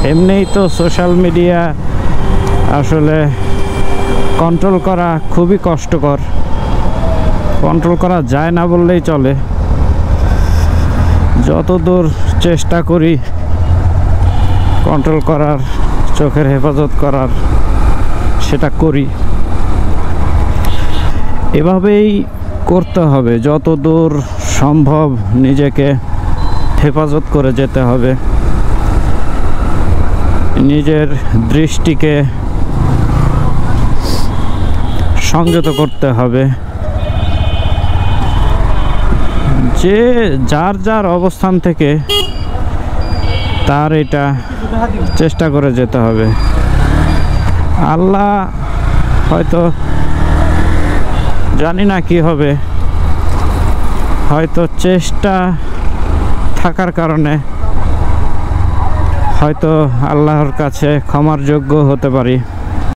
এমনিই তো social media আসলে কন্ট্রোল করা খুবই কষ্টকর, কন্ট্রোল করা যায় না বললেই চলে। যতদূর চেষ্টা করি কন্ট্রোল করার, চোখের হেফাজত করার, সেটা করি। এভাবেই করতে হবে, যতদূর সম্ভব নিজেকে হেফাজত করে যেতে হবে, নিজের দৃষ্টিকে সংযত করতে হবে। যে যার যার অবস্থান থেকে তার এটা চেষ্টা করে যেতে হবে। আল্লাহ হয়তো, জানি না কি হবে, হয়তো চেষ্টা থাকার কারণে হয়তো আল্লাহর কাছে ক্ষমার যোগ্য হতে পারি।